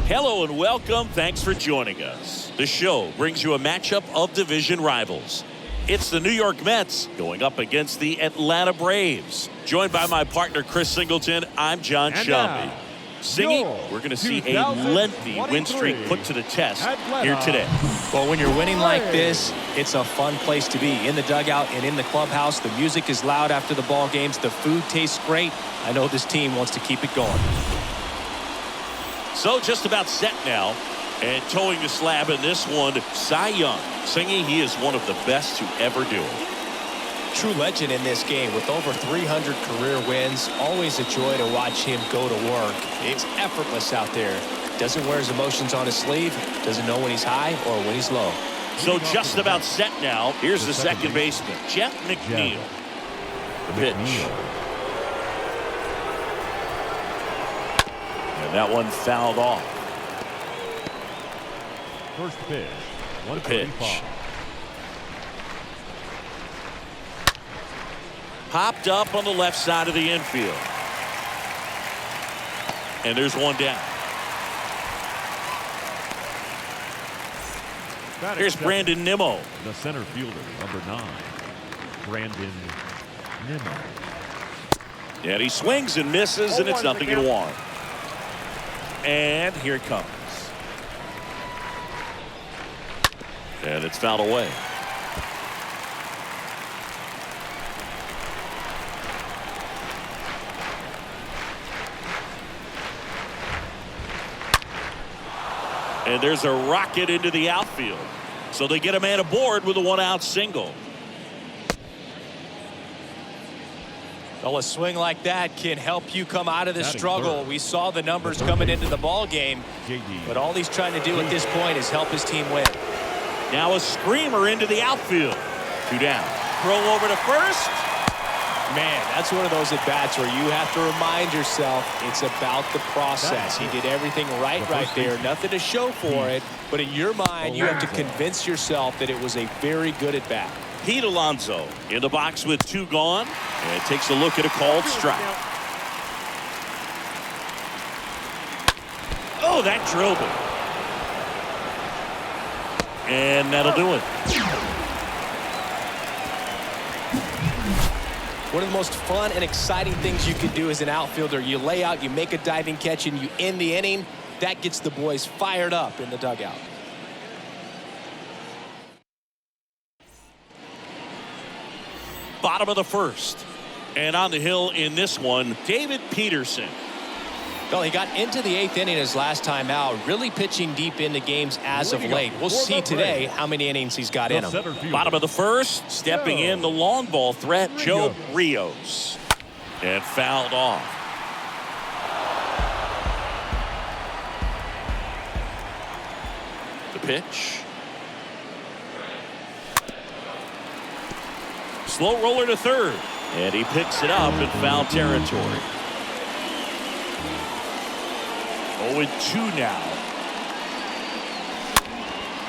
Hello and welcome. Thanks for joining us. The show brings you a matchup of division rivals. It's the New York Mets going up against the Atlanta Braves. Joined by my partner, Chris Singleton, I'm John Shelby. Singy, we're going to see a lengthy win streak put to the test here today. Well, when you're winning like this, it's a fun place to be. In the dugout and in the clubhouse, the music is loud after the ball games. The food tastes great. I know this team wants to keep it going. So just about set now, and towing the slab in this one, Cy Young. Singy, he is one of the best to ever do it. True legend in this game with over 300 career wins. Always a joy to watch him go to work. It's effortless out there. Doesn't wear his emotions on his sleeve. Doesn't know when he's high or when he's low. So just about set now. Here's the second baseman, Jeff McNeil. The pitch. And that one fouled off. First pitch. The pitch. Popped up on the left side of the infield. And there's one down. Here's Brandon Nimmo. The center fielder, number 9, Brandon Nimmo. And he swings and misses, and it's 0-1. And here it comes. And it's fouled away. And there's a rocket into the outfield. So they get a man aboard with a 1-out single. Well, a swing like that can help you come out of the struggle. We saw the numbers coming into the ball game, but all he's trying to do at this point is help his team win. Now a screamer into the outfield. 2 down. Throw over to first. Man, that's one of those at-bats where you have to remind yourself it's about the process. He did everything right there. Nothing to show for it, but in your mind, you have to convince yourself that it was a very good at-bat. Pete Alonso in the box with 2 gone, and takes a look at a called strike. Oh, that drilled it. And that'll do it. One of the most fun and exciting things you can do as an outfielder, you lay out, you make a diving catch, and you end the inning. That gets the boys fired up in the dugout. Bottom of the first. And on the hill in this one, David Peterson. Well, he got into the 8th inning his last time out, really pitching deep into games as of late. We'll see today how many innings he's got in him. Bottom of the first, stepping in the long ball threat, Joe Rios. And fouled off. The pitch. Slow roller to third. And he picks it up in foul territory. 0-2 now.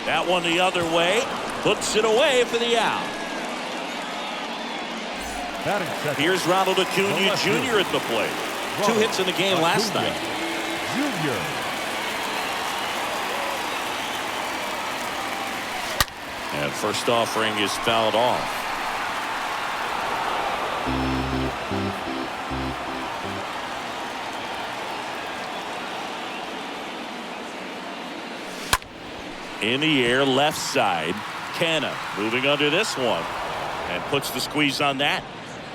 That one the other way. Puts it away for the out. Here's Ronald Acuna Jr. at the plate. 2 hits in the game last night. Jr. And first offering is fouled off. In the air, left side. Canha moving under this one and puts the squeeze on that.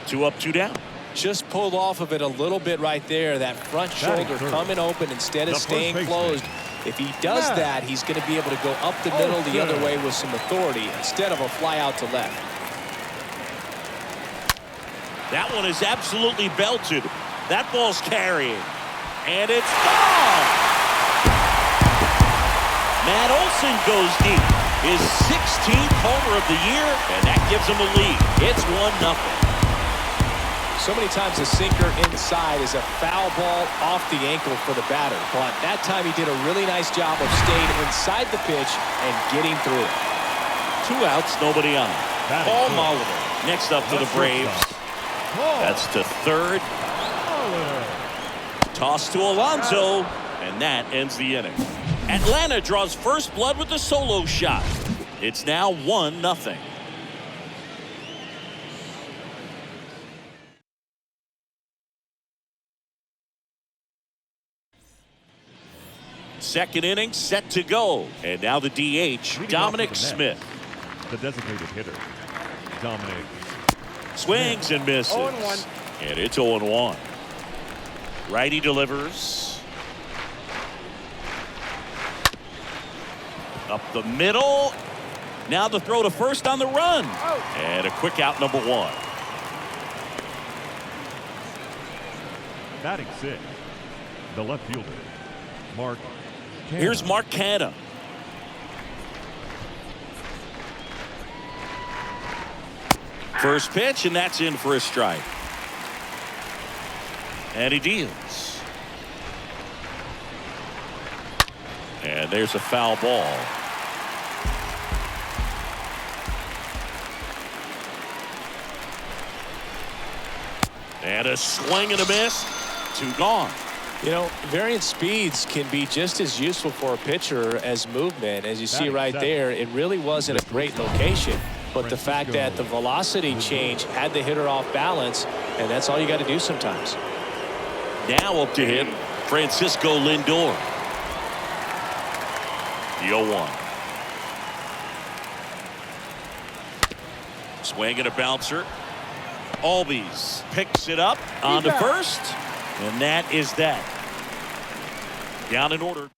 2 up, 2 down. Just pulled off of it a little bit right there. That front shoulder coming open instead of staying closed. If he does that, he's going to be able to go up the middle the other way with some authority instead of a fly out to left. That one is absolutely belted. That ball's carrying. And it's gone. Matt Olson goes deep. His 16th homer of the year, and that gives him a lead. It's 1-0. So many times a sinker inside is a foul ball off the ankle for the batter. But that time he did a really nice job of staying inside the pitch and getting through it. 2 outs, nobody on. Paul Molitor next up to the Braves. That's to third. Toss to Alonso, and that ends the inning. Atlanta draws first blood with the solo shot. It's now 1-0. Second inning set to go. And now the DH, Dominic Smith. The designated hitter, Dominic. Swings and misses. 0-1. And it's 0-1. Righty delivers. Up the middle. Now the throw to first on the run. And a quick out, number 1. Batting 6, the left fielder, Mark Canha. Here's Mark Canha. First pitch, and that's in for a strike. And he deals. And there's a foul ball. And a swing and a miss. 2 gone. You know, variant speeds can be just as useful for a pitcher as movement. As you see right there, it really wasn't a great location. But the fact that the velocity change had the hitter off balance, and that's all you got to do sometimes. Now up to hit, Francisco Lindor. The 0-1. Swing and a bouncer. Albies picks it up on to first, and that is that. Down in order.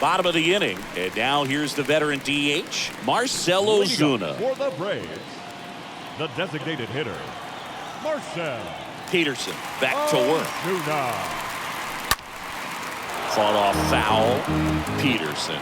Bottom of the inning, and now here's the veteran DH, Marcell Ozuna. For the Braves, the designated hitter, Marcell Peterson back to work. Ozuna. Fought off foul. Peterson.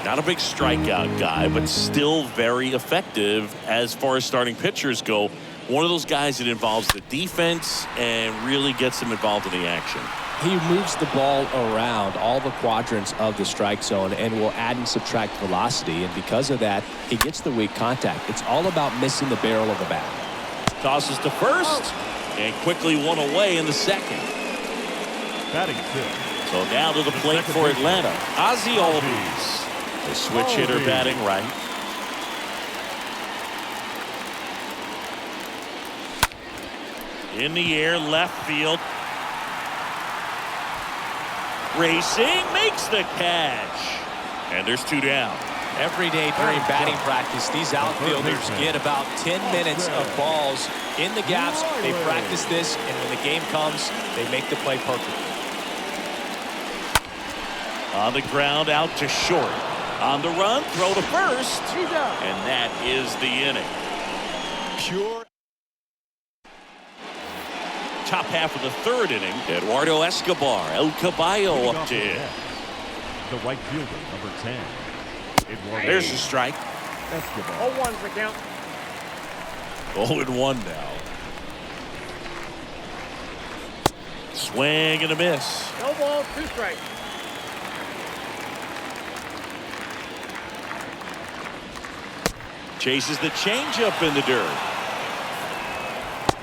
Not a big strikeout guy, but still very effective as far as starting pitchers go. One of those guys that involves the defense and really gets them involved in the action. He moves the ball around all the quadrants of the strike zone and will add and subtract velocity. And because of that, he gets the weak contact. It's all about missing the barrel of the bat. Tosses to first and quickly one away in the second. Batting 6. So now to the plate for Atlanta, Ozzie Albies. The switch hitter batting right. In the air, left field. Racing, makes the catch. And there's 2 down. Every day during batting practice, these outfielders get about 10 minutes of balls in the gaps. They practice this, and when the game comes, they make the play perfect. On the ground, out to short. On the run, throw to first. And that is the inning. Pure. top half of the third inning. Eduardo Escobar, El Caballo up to him. The right fielder, number 10. Eduardo There's the strike. Escobar. 0-1 for count. 0-1 now. Swing and a miss. No ball, 2 strikes. Chases the changeup in the dirt.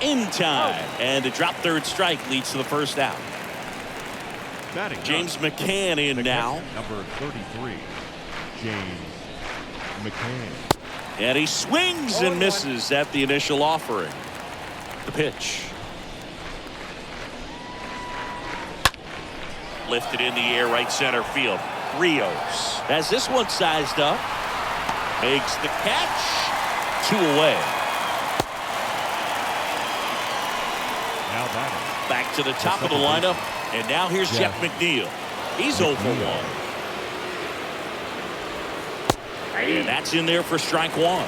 In time. And a drop third strike leads to the first out. Batting James up. McCann in The now. catcher, number 33. James McCann. And he swings and misses at the initial offering. The pitch. Lifted in the air, right center field. Rios has this one sized up. Makes the catch. 2 away. Now batting. Back to the top of the lineup. And now here's Jeff McNeil. He's 0 for 1. And that's in there for strike 1.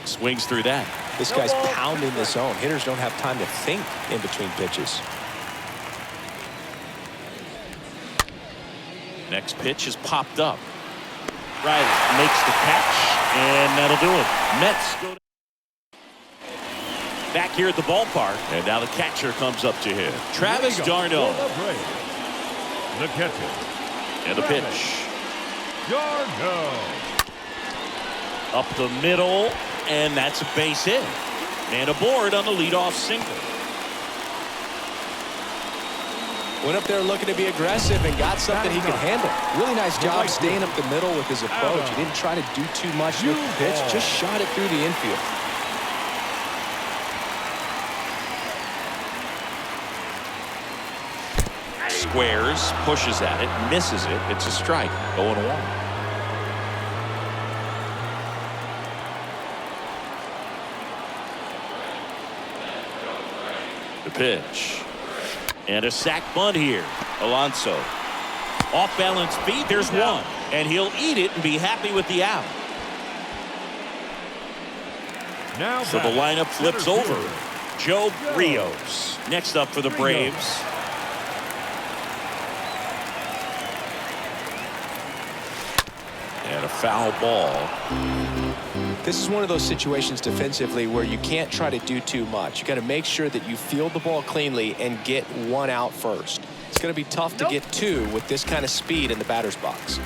Swings through that. This guy's pounding the zone. Hitters don't have time to think in between pitches. Next pitch is popped up. Riley makes the catch, and that'll do it. Mets go back here at the ballpark, and now the catcher comes up to him. Travis d'Arnaud. The catcher. And the pitch. d'Arnaud. Up the middle, and that's a base hit. And aboard on the leadoff single. Went up there looking to be aggressive and got something he could handle. Really nice job staying up the middle with his approach. He didn't try to do too much with the pitch, just shot it through the infield. Squares, pushes at it, misses it. It's a strike. 0-1. The pitch. And a sac bunt here. Alonso. Off balance feet. There's one. And he'll eat it and be happy with the out. Now So the lineup flips center over. fielder. Joe Rios. Next up for the Braves. And a foul ball. This is one of those situations defensively where you can't try to do too much. You got to make sure that you field the ball cleanly and get one out first. It's going to be tough to get 2 with this kind of speed in the batter's box.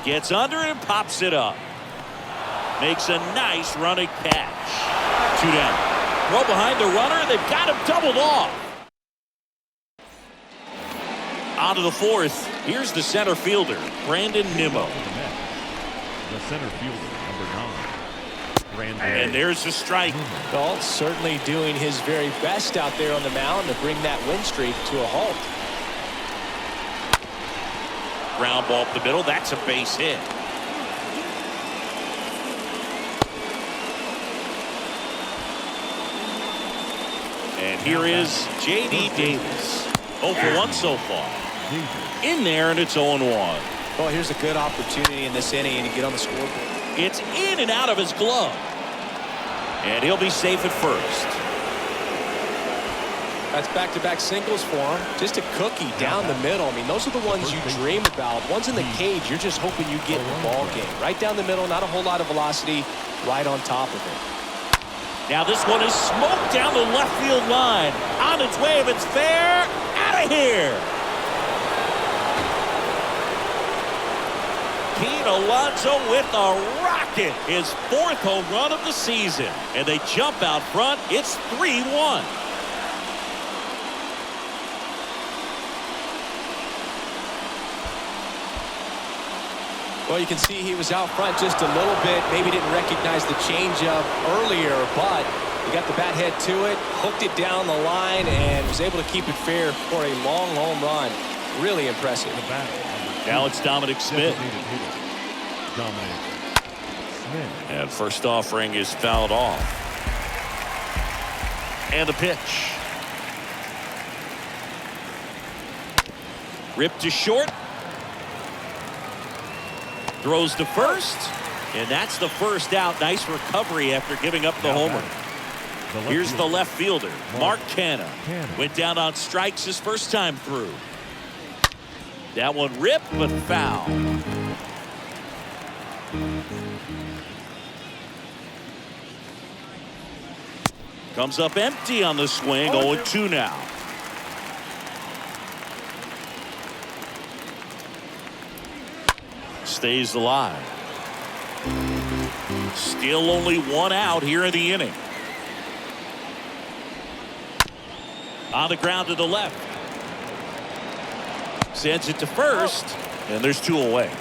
Gets under it and pops it up. Makes a nice running catch. 2 down. Throw behind the runner. They've got him doubled off. On to the 4th. Here's the center fielder, Brandon Nimmo. The center fielder, number 9. Brandon. And there's the strike. Galt certainly doing his very best out there on the mound to bring that win streak to a halt. Ground ball up the middle. That's a base hit. And here is J.D. Davis. 0 for 1 so far. In there, and it's 0-1. Well, here's a good opportunity in this inning to get on the scoreboard. It's in and out of his glove. And he'll be safe at first. That's back-to-back singles for him. Just a cookie down the middle. I mean, those are the ones you dream about. Ones in the cage, you're just hoping you get in the ball game. Right down the middle, not a whole lot of velocity, right on top of it. Now this one is smoked down the left field line. On its way, if it's fair, out of here. Pete Alonso with a rocket. His 4th home run of the season. And they jump out front. It's 3-1. Well, you can see he was out front just a little bit. Maybe didn't recognize the changeup earlier, but he got the bat head to it, hooked it down the line, and was able to keep it fair for a long home run. Really impressive. Now it's Dominic Smith. Dominic Smith. And first offering is fouled off. And the pitch. Ripped to short. Throws to first. And that's the first out. Nice recovery after giving up the homer. Here's the left fielder, Mark Canha. Went down on strikes his first time through. That one ripped, but foul. Comes up empty on the swing. 0-2 now. Stays alive. Still only one out here in the inning. On the ground to the left. Sends it to first, and there's 2 away.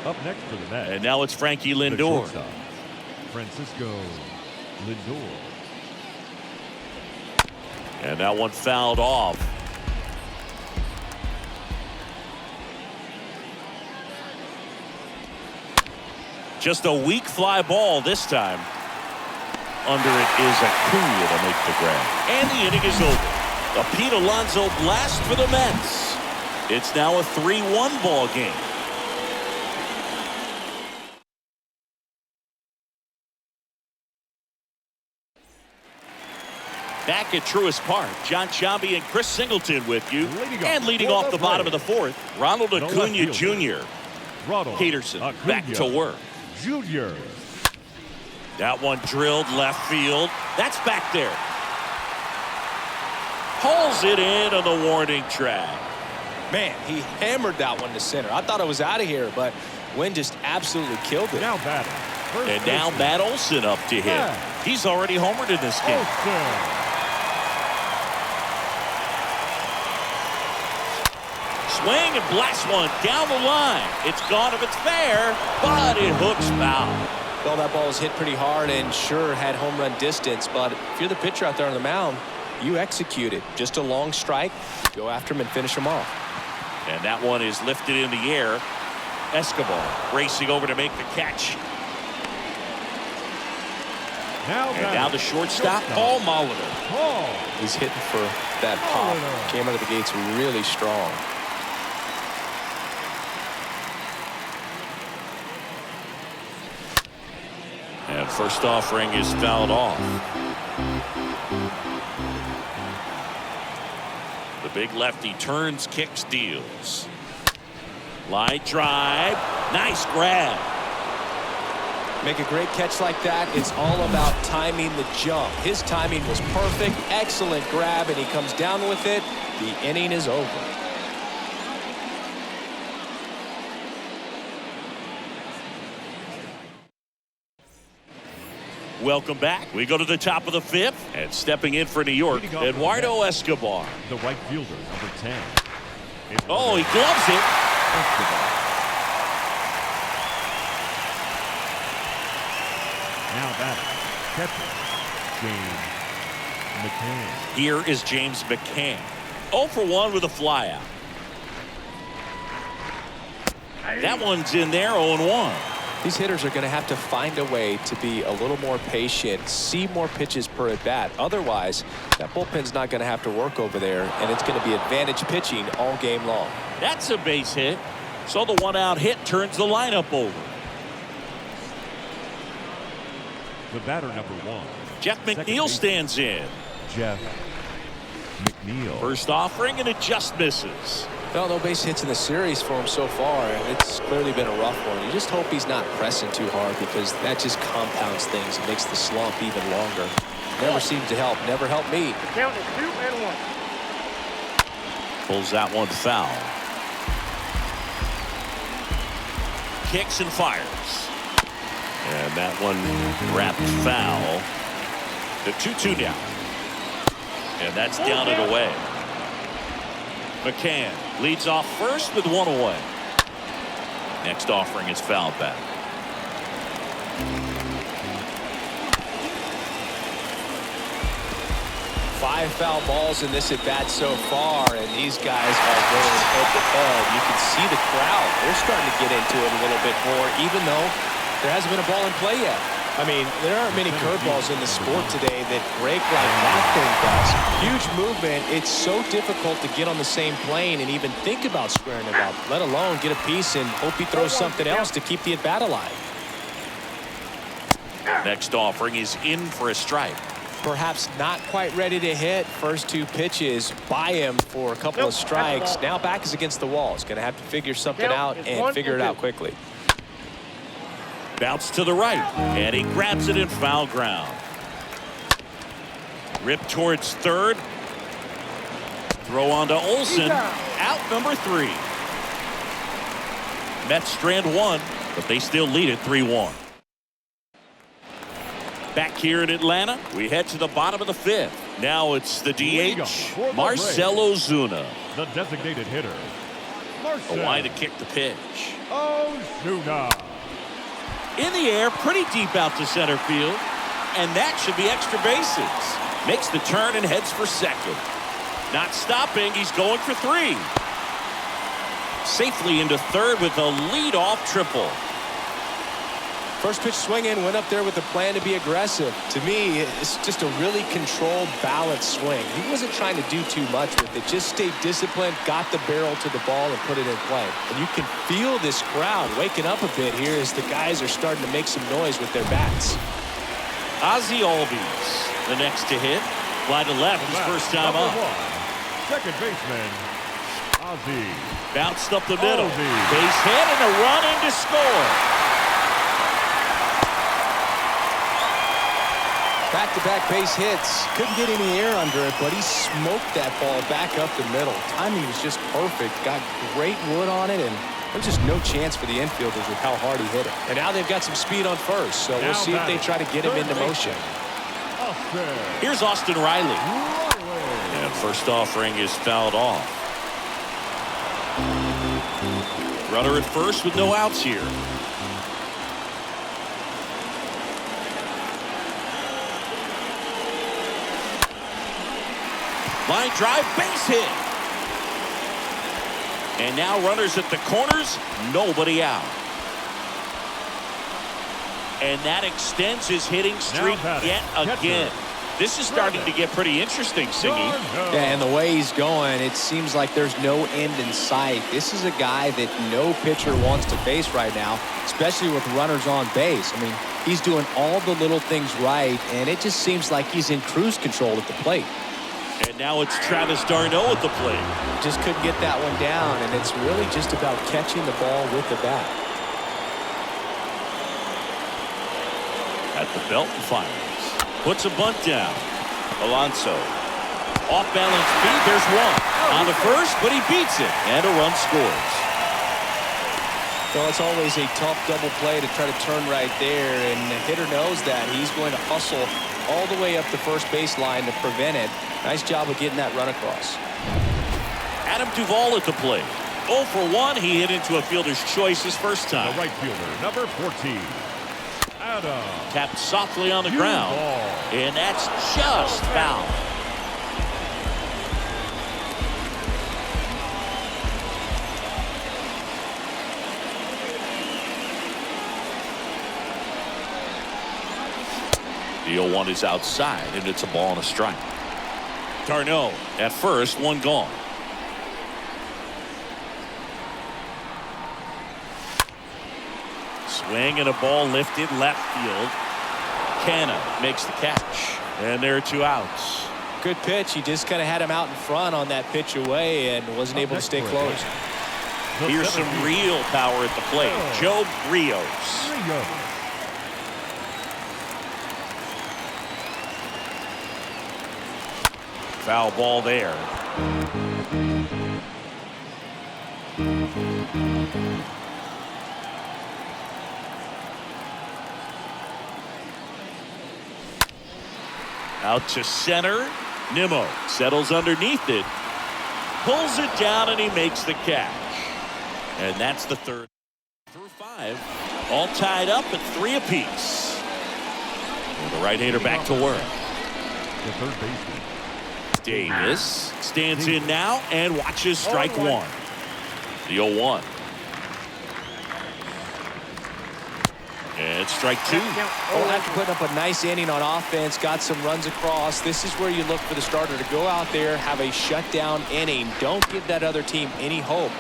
Up next for the Mets. And now it's Frankie Lindor. Francisco Lindor. And that one fouled off. Just a weak fly ball this time. Under it is Acuna to make the grab. And the inning is over. A Pete Alonso blast for the Mets. It's now a 3-1 ball game. Back at Truist Park, John Sciambi and Chris Singleton with you. Leading off the bottom of the fourth, Ronald Acuna Jr. Peterson back to work. Junior. That one drilled left field. That's back there. Pulls it in on the warning track. Man, he hammered that one to center. I thought it was out of here, but Wynn just absolutely killed it. Now batting. And now Matt Olson up to hit. He's already homered in this game. Swing and blast one down the line. It's gone if it's fair, but it hooks foul. Well, that ball was hit pretty hard and sure had home run distance, but if you're the pitcher out there on the mound, you execute it. Just a long strike, go after him and finish him off. And that one is lifted in the air. Escobar racing over to make the catch. And now the shortstop, Paul Molitor. He's hitting for that pop. Came out of the gates really strong. And first offering is fouled off. The big lefty turns, kicks, deals. Line drive. Nice grab. Make a great catch like that. It's all about timing the jump. His timing was perfect. Excellent grab, and he comes down with it. The inning is over. Welcome back. We go to the top of the fifth, and stepping in for New York, Eduardo Escobar. The right fielder, number 10. Oh, he gloves it. Escobar. Now batting, catcher, James McCann. Here is James McCann. 0 for 1 with a flyout. That one's in there, 0-1. These hitters are going to have to find a way to be a little more patient, see more pitches per at bat. Otherwise, that bullpen's not going to have to work over there, and it's going to be advantage pitching all game long. That's a base hit. So the one-out hit turns the lineup over. The batter, number 1. Jeff McNeil stands in. Jeff McNeil. First offering, and it just misses. No base hits in the series for him so far, and it's clearly been a rough one. You just hope he's not pressing too hard, because that just compounds things. It makes the slump even longer. Never seems to help. Never helped me. Count is 2-1. Pulls that one foul. Kicks and fires. And that one wrapped foul. The 2-2 now. And that's down and away. McCann leads off first with 1 away. Next offering is fouled back. Five foul balls in this at bat so far, and these guys are going head to head. You can see the crowd. They're starting to get into it a little bit more, even though there hasn't been a ball in play yet. I mean, there aren't many curveballs in the sport today that break like that thing does. Huge movement. It's so difficult to get on the same plane and even think about squaring it up, let alone get a piece and hope he throws something else to keep the at-bat alive. Next offering is in for a strike. Perhaps not quite ready to hit. First 2 pitches by him for a couple of strikes. Now back is against the wall. He's going to have to figure something out and figure it out quickly. Bounce to the right, and he grabs it in foul ground. Rip towards third. Throw on to Olsen. Out number 3. Mets strand 1, but they still lead it 3-1. Back here in Atlanta, we head to the bottom of the 5th. Now it's the DH, Marcell Ozuna. The designated hitter, A line to kick the pitch. Ozuna. In the air, pretty deep out to center field. And that should be extra bases. Makes the turn and heads for second. Not stopping, he's going for 3. Safely into third with a leadoff triple. First pitch swinging, went up there with a plan to be aggressive. To me, it's just a really controlled, balanced swing. He wasn't trying to do too much with it. Just stayed disciplined, got the barrel to the ball, and put it in play. And you can feel this crowd waking up a bit here as the guys are starting to make some noise with their bats. Ozzie Albies, the next to hit. Fly to left, his first time up. Second baseman, Ozzie. Bounced up the middle. Albies. Base hit and a run in to score. Back-to-back base hits. Couldn't get any air under it, but he smoked that ball back up the middle. Timing was just perfect. Got great wood on it, and there's just no chance for the infielders with how hard he hit it. And now they've got some speed on first, so we'll see if they try to get him into motion. Here's Austin Riley. And first offering is fouled off. Runner at first with no outs here. Line drive, base hit. And now runners at the corners, nobody out. And that extends his hitting streak yet again. This is starting to get pretty interesting, Singy. Yeah, and the way he's going, it seems like there's no end in sight. This is a guy that no pitcher wants to face right now, especially with runners on base. I mean, he's doing all the little things right, and it just seems like he's in cruise control at the plate. And now it's Travis d'Arnaud at the plate. Just couldn't get that one down, and it's really just about catching the ball with the bat. At the belt and fires. Puts a bunt down. Alonso. Off balance feed. There's one. On the first, but he beats it. And a run scores. Well, it's always a tough double play to try to turn right there, and the hitter knows that. He's going to hustle all the way up the first baseline to prevent it. Nice job of getting that run across. Adam Duvall at the plate. 0 for 1. He hit into a fielder's choice his first time. The right fielder, number 14, Adam. Tapped softly on the ground. And that's just foul. The 0-1 is outside, and it's a ball and a strike. d'Arnaud at first, one gone. Swing and a ball lifted left field. Canna makes the catch, and there are 2 outs. Good pitch. He just kind of had him out in front on that pitch away and wasn't able to stay close. Here's some real power at the plate. Joe Rios. Foul ball there. Out to center. Nimmo settles underneath it. Pulls it down and he makes the catch. And that's the third. Through 5. All tied up at 3 apiece. And the right-hander back to work. The third baseman. Davis stands in now and watches strike 1. The 0-1. And And it's strike two. Well, after putting up a nice inning on offense, got some runs across, this is where you look for the starter to go out there, have a shutdown inning. Don't give that other team any hope.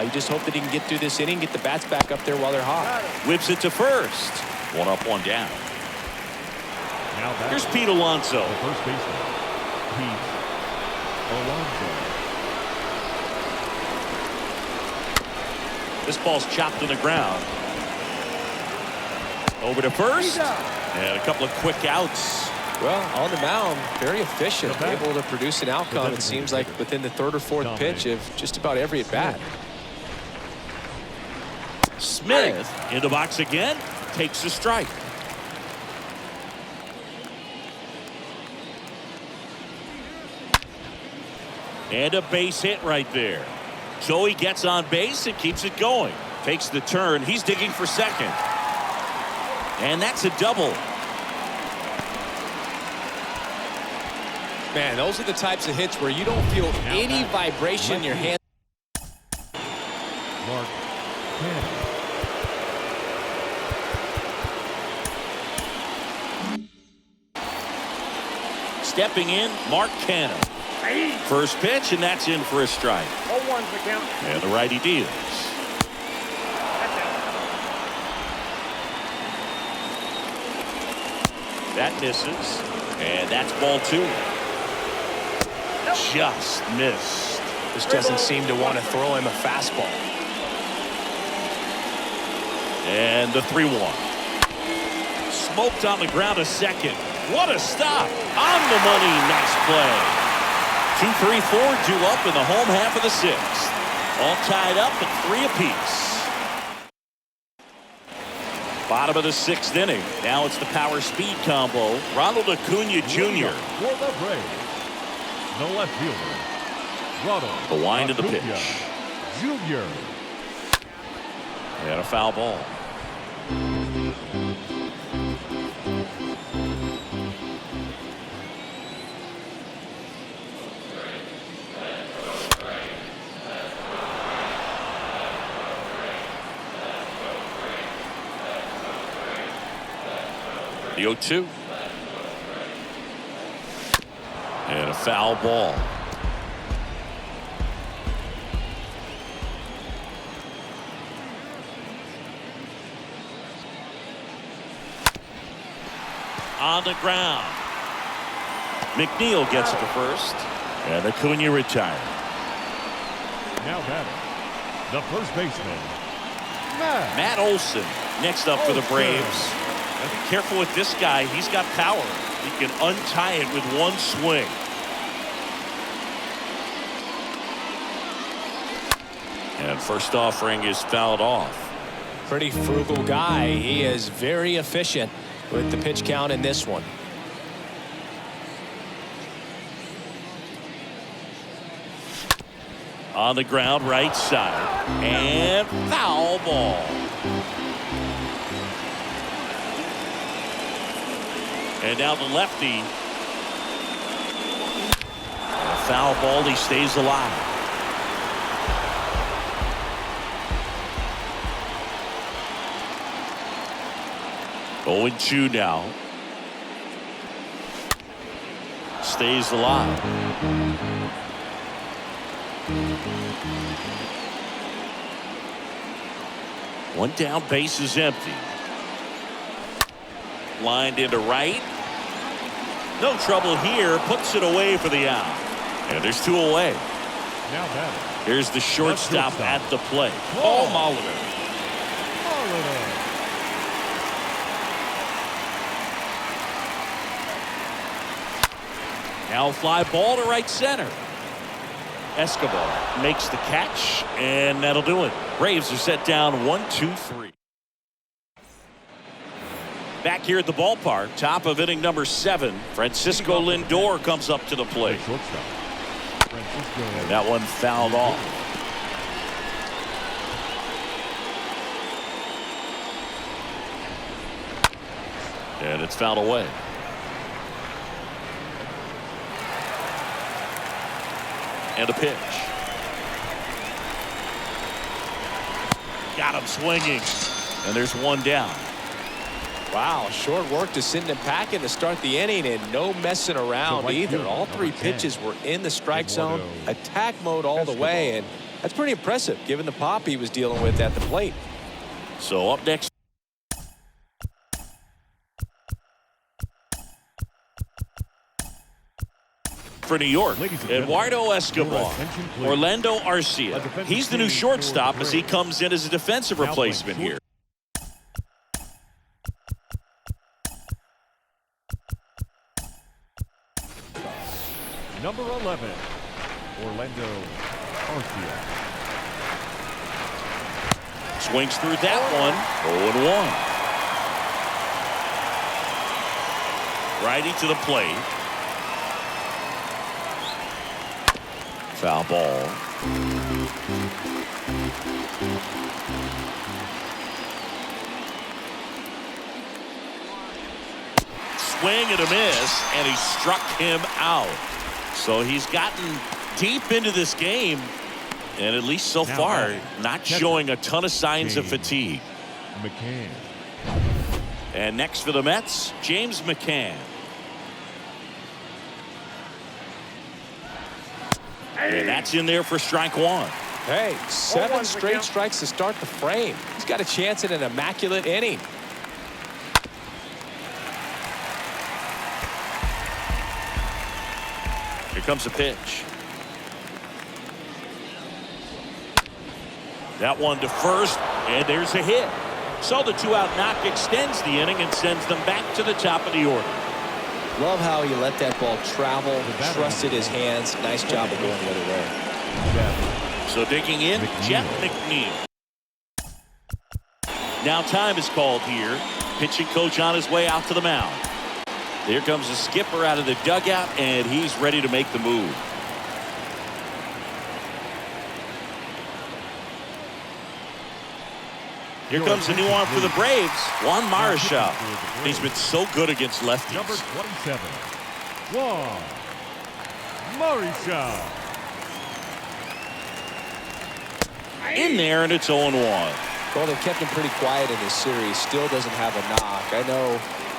You just hope that he can get through this inning, get the bats back up there while they're hot. Whips it to first. One up, one down. Now back. Here's Pete Alonso. The first baseman, Pete Alonso. This ball's chopped to the ground. Over to first. And a couple of quick outs. Well, on the mound, very efficient, The bat. able to produce an outcome, it seems like, within the third or fourth pitch of just about every at-bat. Smith in the box again. Takes a strike. And a base hit right there. So he gets on base and keeps it going. Takes the turn. He's digging for second. And that's a double. Man, those are the types of hits where you don't feel any vibration in your hand. Mark Canha. Stepping in, Mark Canha. First pitch, and that's in for a strike. 0-1's the count. And the righty deals. That misses. And that's ball two. Just missed. This doesn't seem to want to throw him a fastball. And the 3-1. Smoked on the ground a second. What a stop. On the money. Nice play. 2, 3, 4 due up in the home half of the sixth. All tied up at 3 apiece. Bottom of the sixth inning. Now it's the power speed combo. Ronald Acuna Jr. For the Braves, the left fielder, Ronald The wind of the Acuna pitch. Jr. And a foul ball. The 0-2. And a foul ball. On the ground. McNeil gets it to first. And Acuna retired. Now batting, the first baseman, Matt Olson next up for the Braves. Be careful with this guy. He's got power. He can untie it with one swing. And first offering is fouled off. Pretty frugal guy. He is very efficient with the pitch count in this one. On the ground, right side. And foul ball. And now the lefty. A foul ball. He stays alive. Oh, 0-2 now. Stays alive. One down, base is empty. Lined into right. No trouble here. Puts it away for the out. And there's 2 away. now batting, Here's the shortstop at the plate. Paul Molitor. Now fly ball to right center. Escobar makes the catch, and that'll do it. Braves are set down 1-2-3. Back here at the ballpark, top of inning number 7, Francisco Lindor comes up to the plate. shortstop, Francisco. And that one fouled off. And it's fouled away. And a pitch. Got him swinging. And there's one down. Wow, short work to send him packing to start the inning, and no messing around either. All three pitches were in the strike zone, attack mode all the way, and that's pretty impressive given the pop he was dealing with at the plate. So up next for New York, Eduardo Escobar, Orlando Arcia. He's the new shortstop as he comes in as a defensive replacement here. Number 11, Orlando Arcia. Swings through that one. 0-1. Righty to the plate. Foul ball. Swing and a miss, and he struck him out. So he's gotten deep into this game, and at least so far, not showing a ton of signs of fatigue. McCann. And next for the Mets, James McCann. And that's in there for strike one. Hey, 7 straight strikes to start the frame. He's got a chance at an immaculate inning. Here comes a pitch. That one to first, and there's a hit. So the 2-out knock extends the inning and sends them back to the top of the order. Love how he let that ball travel, trusted his hands. Nice job of going the other way. So digging in, Jeff McNeil. Now time is called here. Pitching coach on his way out to the mound. Here comes the skipper out of the dugout, and he's ready to make the move. Here comes a new arm for the Braves, Juan Marichal. He's been so good against lefties. Number 27, Juan Marichal. In there, and it's 0-1. Well, they kept him pretty quiet in this series. Still doesn't have a knock. I know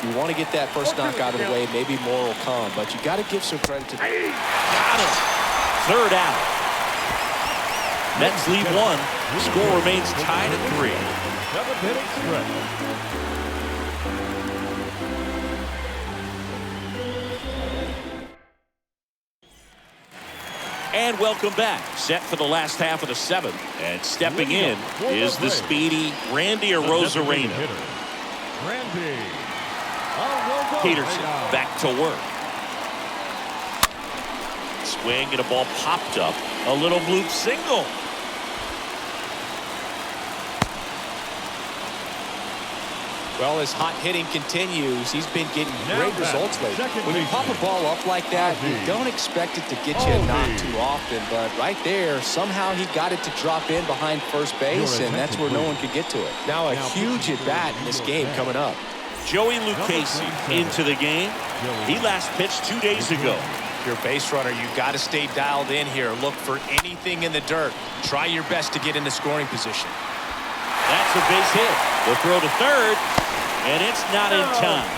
you want to get that first knock out of the way. Maybe more will come, but you got to give some credit to. Got him. Third out. Mets lead 1. Score remains tied at 3. 7-inning stretch. And welcome back. Set for the last half of the 7th. And stepping in is the speedy Randy Arozarena. Randy Peterson back to work. Swing and a ball popped up. A little bloop single. Well, as hot hitting continues, he's been getting great results lately. When you pop a ball up like that, you don't expect it to get you a knock too often, but right there, somehow he got it to drop in behind first base, and that's where no one could get to it. Now a huge at-bat in this game coming up. Joey Lucchesi into the game. He last pitched 2 days ago. If you're a base runner, you got to stay dialed in here. Look for anything in the dirt. Try your best to get into scoring position. That's a base hit. The throw to third, and it's not in time.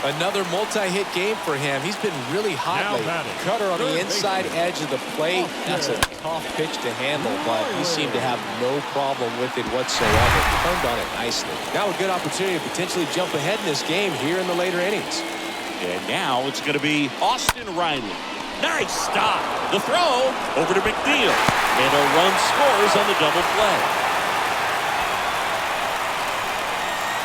Another multi-hit game for him. He's been really hot lately. Cutter on the inside edge of the plate. That's a tough pitch to handle, but he seemed to have no problem with it whatsoever. Turned on it nicely. Now a good opportunity to potentially jump ahead in this game here in the later innings. And now it's going to be Austin Riley. Nice stop. The throw over to McNeil. And a run scores on the double play.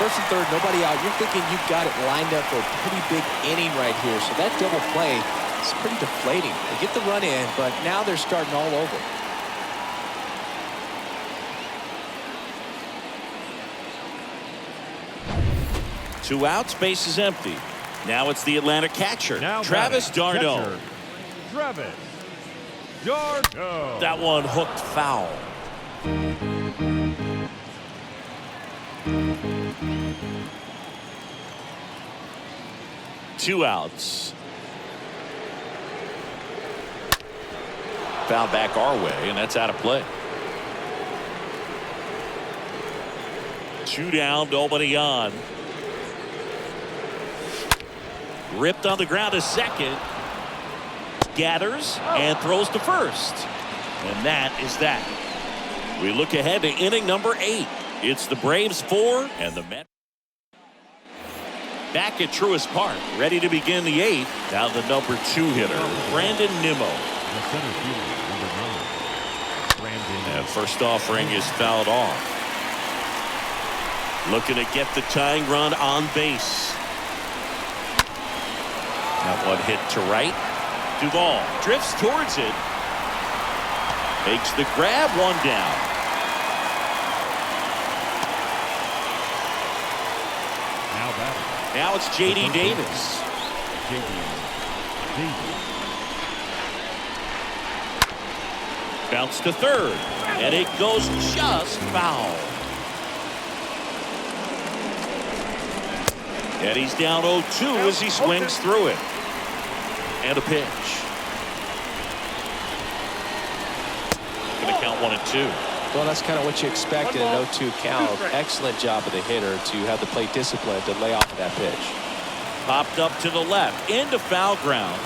First and third, nobody out. You're thinking you've got it lined up for a pretty big inning right here. So that double play is pretty deflating. They get the run in, but now they're starting all over. Two outs, base is empty. Now it's the Atlanta catcher, Travis d'Arnaud. Travis d'Arnaud. That one hooked foul. Two outs. Foul back our way, and that's out of play. 2 down, nobody on. Ripped on the ground to second. Gathers and throws to first. And that is that. We look ahead to inning number 8. It's the Braves 4 and the Mets. Back at Truist Park, ready to begin the 8th. Now the number 2 hitter, Brandon Nimmo. The center fielder, number 9, Brandon. And first offering is fouled off. Looking to get the tying run on base. That one hit to right. Duvall drifts towards it. Makes the grab, 1 down. Now batting. Now it's J.D. Davis. J.D. Davis. Bounce to third. And it goes just foul. And he's down 0-2 as he swings through it. And a pitch. Going to count 1-2. Well, that's kind of what you expect in an 0-2 count. Excellent job of the hitter to have the plate discipline to lay off of that pitch. Popped up to the left into foul ground.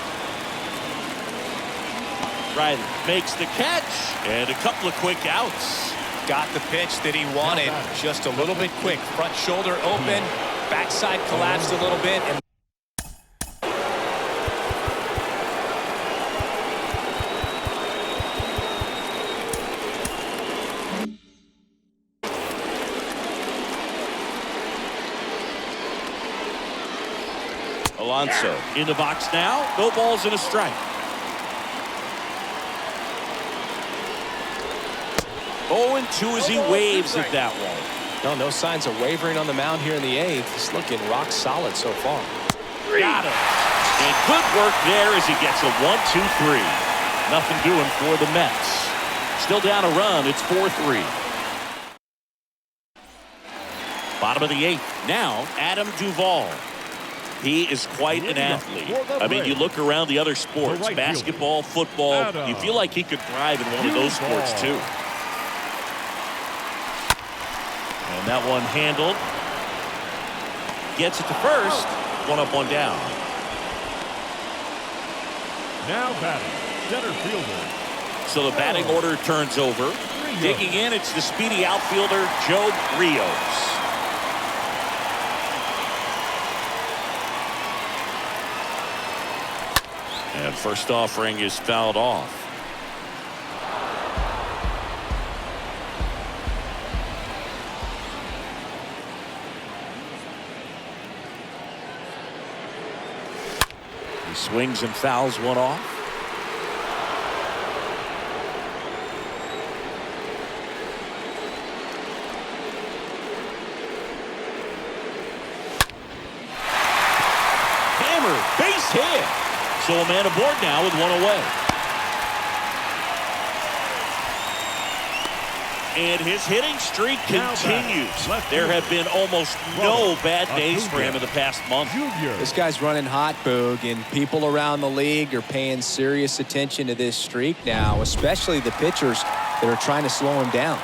Riley makes the catch and a couple of quick outs. Got the pitch that he wanted, just a little bit quick. Front shoulder open, backside collapsed a little bit. And Alonso in the box now. No balls and a strike. 0-2 as he waves at that one. no signs of wavering on the mound here in the 8th. He's looking rock solid so far. Got him. And good work there as he gets a 1-2-3. Nothing doing for the Mets. Still down a run. It's 4-3. Bottom of the 8th. Now Adam Duvall. He is quite an athlete. I mean, you look around the other sports, basketball, football, you feel like he could thrive in one of those sports too. And that one handled. Gets it to first. 1 up, 1 down. Now batting, center fielder. So the batting order turns over. Digging in, it's the speedy outfielder, Joe Rios. And first offering is fouled off. He swings and fouls one off. Hammer, base hit. So a man aboard now with 1 away. And his hitting streak continues. There have been almost no bad days for him in the past month. This guy's running hot, Boog, and people around the league are paying serious attention to this streak now, especially the pitchers that are trying to slow him down.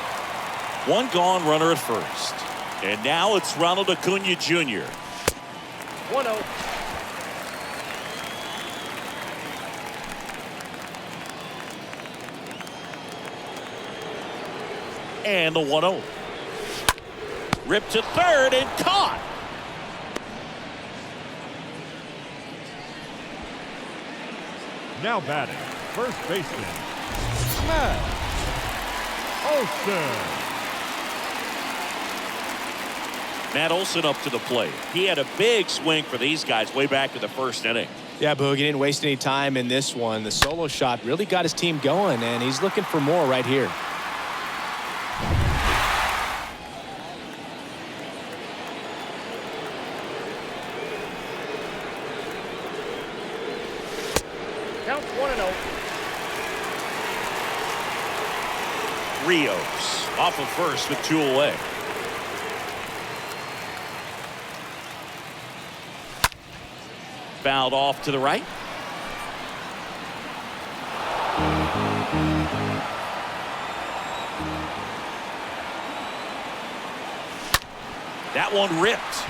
1 gone, runner at first. And now it's Ronald Acuna Jr. 1-0. And the 1-0. Ripped to third and caught. Now batting, first baseman, Matt Olson. Matt Olson up to the plate. He had a big swing for these guys way back in the first inning. Yeah, Boog, he didn't waste any time in this one. The solo shot really got his team going, and he's looking for more right here. Count 1-0. Rios off of first with 2 away. Fouled off to the right. That one ripped.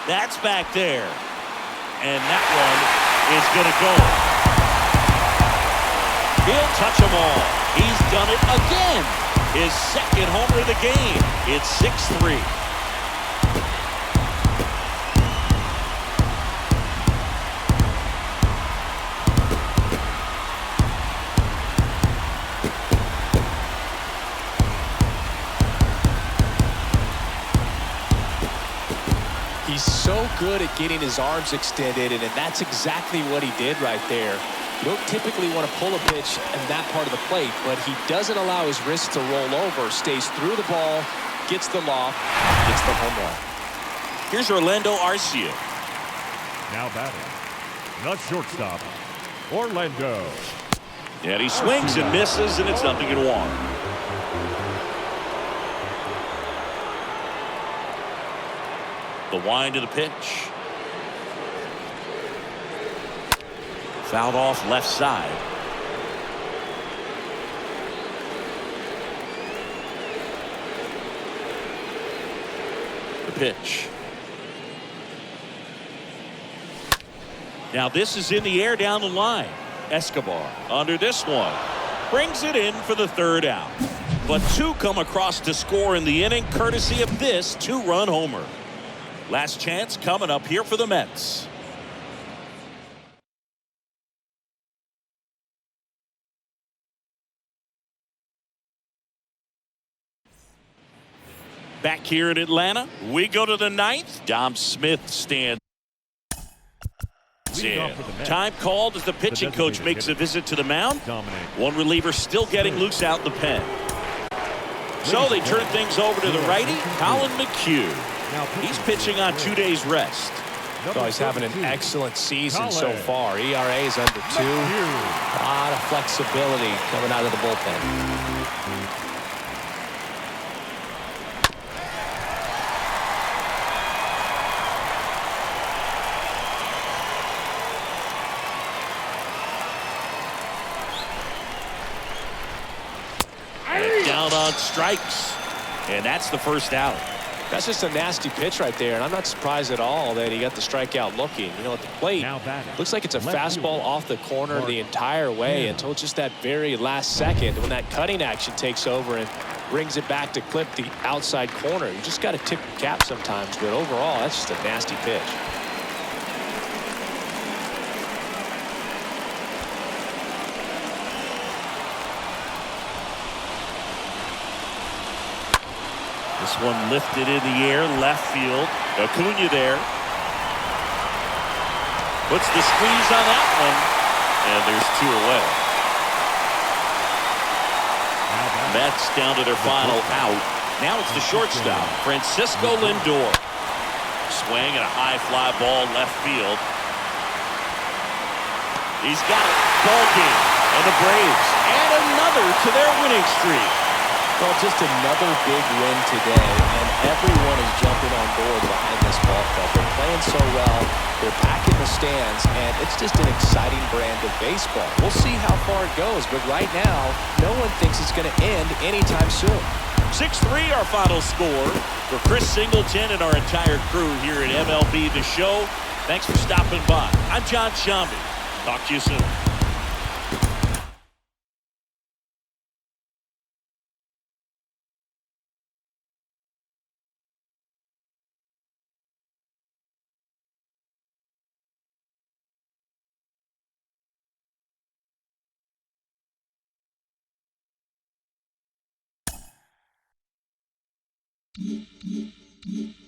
That's back there. And that one is going to go. He'll touch them all. He's done it again. His second homer of the game. It's 6-3. He's so good at getting his arms extended, and that's exactly what he did right there. You don't typically want to pull a pitch in that part of the plate, but he doesn't allow his wrist to roll over, stays through the ball, gets the loft, gets the home run. Here's Orlando Arcia. Now batting, the shortstop, Orlando. And he swings and misses, and it's 0-1. The wind of the pitch. Fouled off left side. The pitch. Now this is in the air down the line. Escobar under this one. Brings it in for the third out. But two come across to score in the inning courtesy of this two-run homer. Last chance coming up here for the Mets. Back here in Atlanta, we go to the ninth. Dom Smith stands in. Time called as the pitching coach makes a visit to the mound. One reliever still getting loose out in the pen. So they turn things over to the righty, Colin McHugh. He's pitching on 2 days rest. Oh, he's having an excellent season so far. ERA is under 2. A lot of flexibility coming out of the bullpen. Down on strikes. And that's the first out. That's just a nasty pitch right there, and I'm not surprised at all that he got the strikeout looking. You know, at the plate, looks like it's a fastball off the corner the entire way until just that very last second when that cutting action takes over and brings it back to clip the outside corner. You just got to tip the cap sometimes, but overall, that's just a nasty pitch. This one lifted in the air, left field. Acuna there. Puts the squeeze on that one. And there's 2 away. Mets down to their final out. Now it's the shortstop, Francisco Lindor. Swing and a high fly ball left field. He's got it. Ball game. And the Braves add another to their winning streak. Well, just another big win today, and everyone is jumping on board behind this ball club. They're playing so well, they're back in the stands, and it's just an exciting brand of baseball. We'll see how far it goes, but right now, no one thinks it's going to end anytime soon. 6-3 our final score. For Chris Singleton and our entire crew here at MLB The Show, thanks for stopping by. I'm John Shambi. Talk to you soon. Mm-hmm.